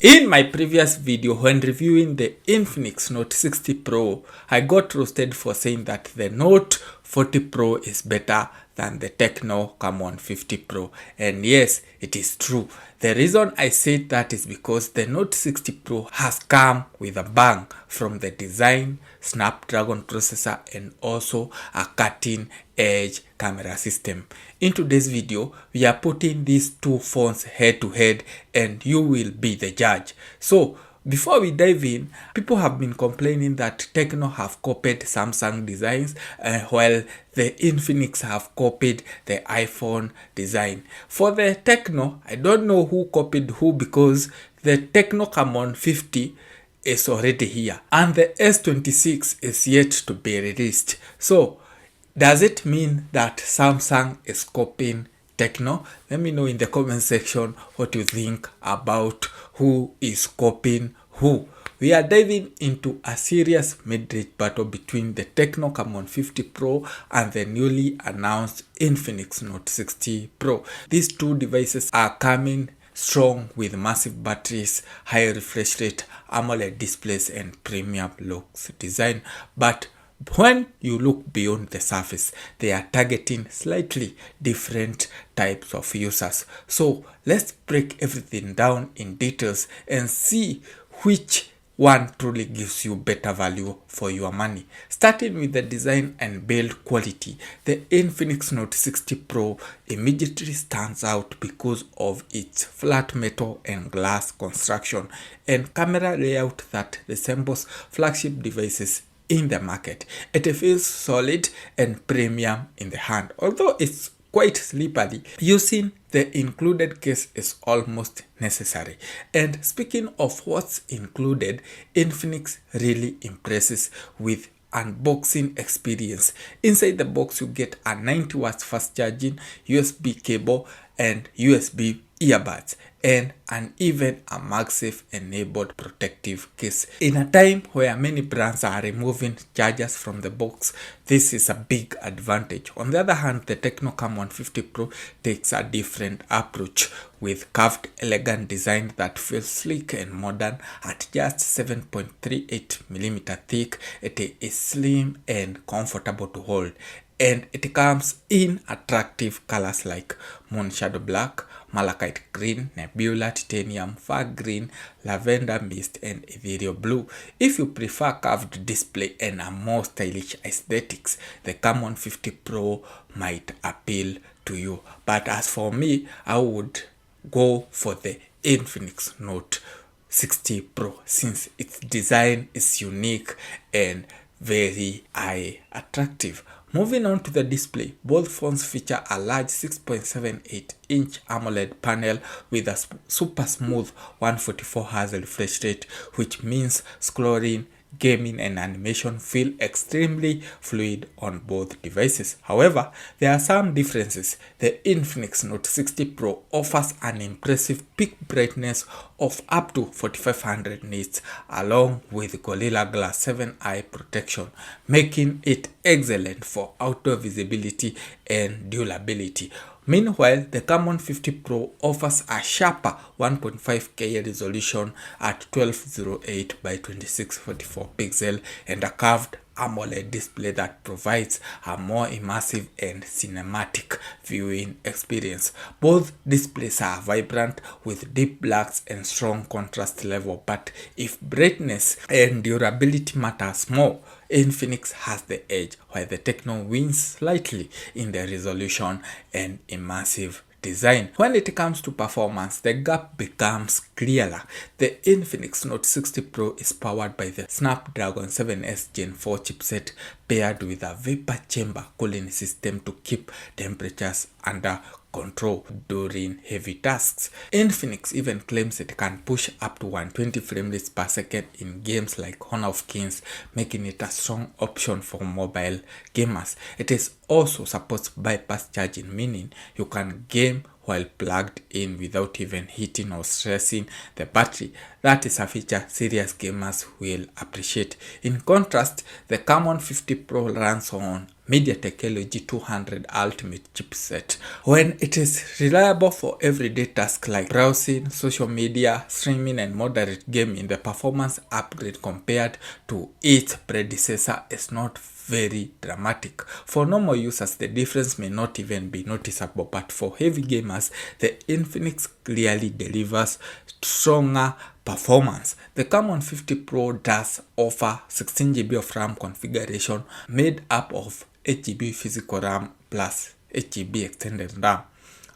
In my previous video when reviewing the Infinix Note 60 Pro, I got roasted for saying that the Note 40 Pro is better than the Tecno Camon 50 Pro, and yes, it is true. The reason I said that is because the Note 60 Pro has come with a bang from the design, Snapdragon processor, and also a cutting-edge camera system. In today's video, we are putting these two phones head to head and you will be the judge. So before we dive in, people have been complaining that Tecno have copied Samsung designs while the Infinix have copied the iPhone design. For the Tecno, I don't know who copied who because the Tecno Camon 50 is already here and the S26 is yet to be released. So does it mean that Samsung is copying Tecno? Let me know in the comment section what you think about who is copying who. We are diving into a serious mid-range battle between the Tecno Camon 50 Pro and the newly announced Infinix Note 60 Pro. These two devices are coming strong with massive batteries, high refresh rate, AMOLED displays, and premium looks design. But when you look beyond the surface, they are targeting slightly different types of users. So let's break everything down in details and see which one truly gives you better value for your money. Starting with the design and build quality, the Infinix Note 60 Pro immediately stands out because of its flat metal and glass construction and camera layout that resembles flagship devices in the market. It feels solid and premium in the hand, although it's quite slippery. Using the included case is almost necessary. And speaking of what's included, Infinix really impresses with unboxing experience. Inside the box you get a 90 watts fast charging, USB cable and USB earbuds, and even a MagSafe enabled protective case. In a time where many brands are removing chargers from the box, this is a big advantage. On the other hand, the Tecno Camon 50 Pro takes a different approach with curved, elegant design that feels sleek and modern. At just 7.38mm thick, it is slim and comfortable to hold, and it comes in attractive colors like moon shadow black, malachite green, nebula titanium, far green, lavender mist, and ethereal blue. If you prefer curved display and a more stylish aesthetics, the Camon 50 Pro might appeal to you. But as for me, I would go for the Infinix Note 60 Pro since its design is unique and very eye attractive. Moving on to the display, both phones feature a large 6.78-inch AMOLED panel with a super smooth 144Hz refresh rate, which means scrolling, gaming, and animation feel extremely fluid on both devices. However, there are some differences. The Infinix Note 60 Pro offers an impressive peak brightness of up to 4500 nits along with Gorilla Glass 7 eye protection, making it excellent for outdoor visibility and durability. Meanwhile, the Camon 50 Pro offers a sharper 1.5K resolution at 1208 by 2644 pixel and a curved AMOLED display that provides a more immersive and cinematic viewing experience. Both displays are vibrant with deep blacks and strong contrast level, but if brightness and durability matters more, Infinix has the edge, while the Tecno wins slightly in the resolution and immersive design. When it comes to performance, the gap becomes clearer. The Infinix Note 60 Pro is powered by the Snapdragon 7S Gen 4 chipset paired with a vapor chamber cooling system to keep temperatures under control during heavy tasks. Infinix even claims it can push up to 120 frame rates per second in games like Honor of Kings, making it a strong option for mobile gamers. It is also supports bypass charging, meaning you can game while plugged in without even heating or stressing the battery. That is a feature serious gamers will appreciate. In contrast, the Camon 50 Pro runs on MediaTek LG200 Ultimate chipset. When it is reliable for everyday tasks like browsing, social media, streaming, and moderate gaming, the performance upgrade compared to its predecessor is not very dramatic. For normal users, the difference may not even be noticeable, but for heavy gamers, the Infinix clearly delivers stronger performance. The Camon 50 Pro does offer 16GB of RAM configuration made up of 8GB physical RAM plus 8GB extended RAM,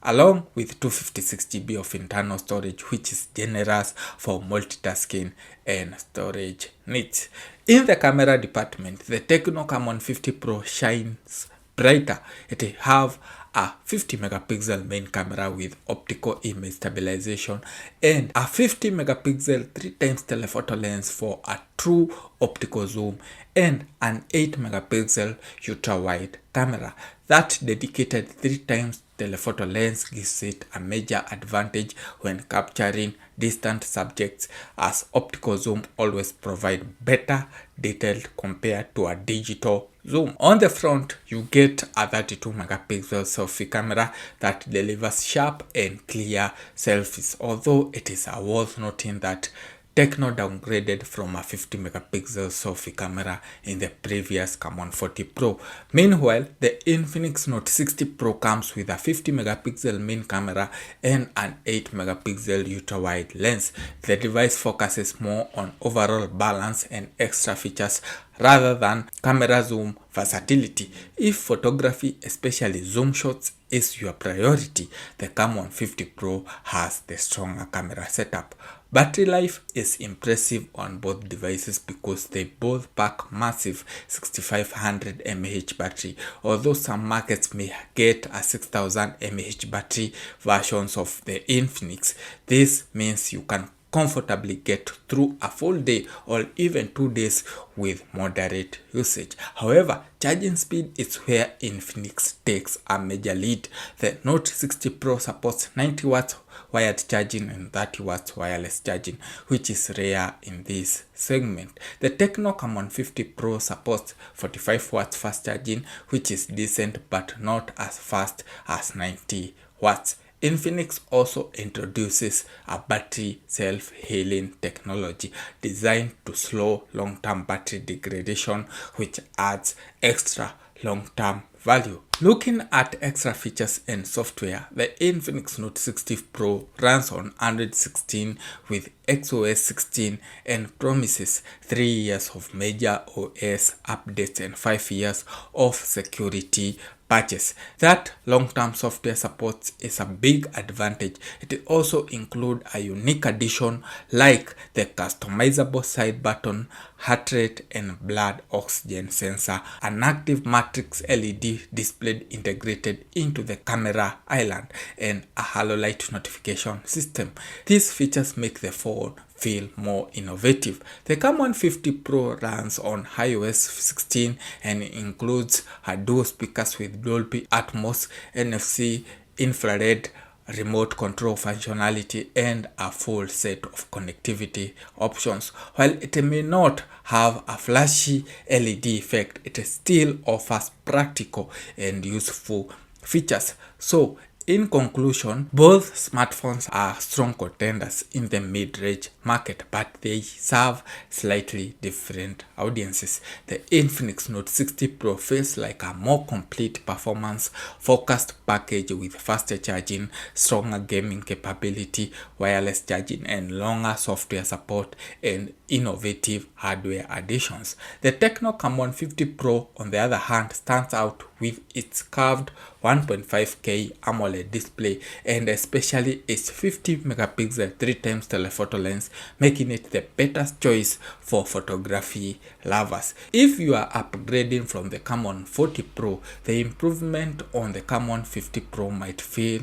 along with 256GB of internal storage, which is generous for multitasking and storage needs. In the camera department, the Tecno Camon 50 Pro shines brighter. It have a 50 megapixel main camera with optical image stabilization and a 50 megapixel 3x telephoto lens for a true optical zoom and an 8 megapixel ultra wide camera. That dedicated 3x telephoto lens gives it a major advantage when capturing distant subjects, as optical zoom always provide better detail compared to a digital zoom. On the front, you get a 32 megapixel selfie camera that delivers sharp and clear selfies, although it is worth noting that Tecno downgraded from a 50 megapixel selfie camera in the previous Camon 40 Pro. Meanwhile, the Infinix Note 60 Pro comes with a 50 megapixel main camera and an 8 megapixel ultra wide lens. The device focuses more on overall balance and extra features rather than camera zoom versatility. If photography, especially zoom shots, is your priority, the Camon 50 Pro has the stronger camera setup. Battery life is impressive on both devices because they both pack massive 6500 mAh battery, although some markets may get a 6000 mAh battery versions of the Infinix. This means you can comfortably get through a full day or even 2 days with moderate usage. However, charging speed is where Infinix takes a major lead. The Note 60 Pro supports 90 watts wired charging and 30 watts wireless charging, which is rare in this segment. The Tecno Camon 50 Pro supports 45 watts fast charging, which is decent but not as fast as 90 watts. Infinix also introduces a battery self-healing technology designed to slow long-term battery degradation, which adds extra long-term value. Looking at extra features and software, the Infinix Note 60 Pro runs on Android 16 with XOS 16 and promises 3 years of major OS updates and 5 years of security patches. That long-term software support is a big advantage. It also includes a unique addition like the customizable side button, heart rate and blood oxygen sensor, an active matrix LED display integrated into the camera island, and a halo light notification system. These features make the phone feel more innovative. The Camon 50 Pro runs on iOS 16 and includes a dual speakers with Dolby Atmos, NFC, infrared, remote control functionality, and a full set of connectivity options. While it may not have a flashy LED effect, it still offers practical and useful features. So, in conclusion, both smartphones are strong contenders in the mid-range market, but they serve slightly different audiences. The Infinix Note 60 Pro feels like a more complete performance-focused package with faster charging, stronger gaming capability, wireless charging, and longer software support and innovative hardware additions. The Tecno Camon 50 Pro, on the other hand, stands out with its curved 1.5K AMOLED display and especially its 50 megapixel 3x telephoto lens, making it the better choice for photography lovers. If you are upgrading from the Camon 40 Pro, the improvement on the Camon 50 Pro might feel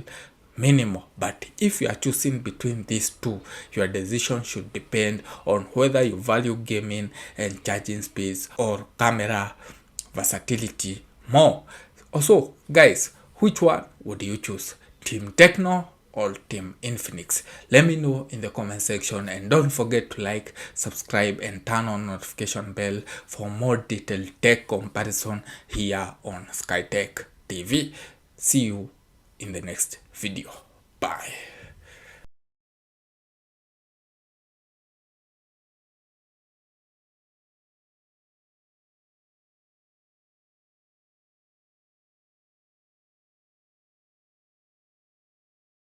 minimal, but if you are choosing between these two, your decision should depend on whether you value gaming and charging speeds or camera versatility more. Also, guys, which one would you choose? Team Tecno all team Infinix. Let me know in the comment section, and don't forget to like, subscribe and turn on notification bell for more detailed tech comparison here on SkyTech TV. See you in the next video. Bye.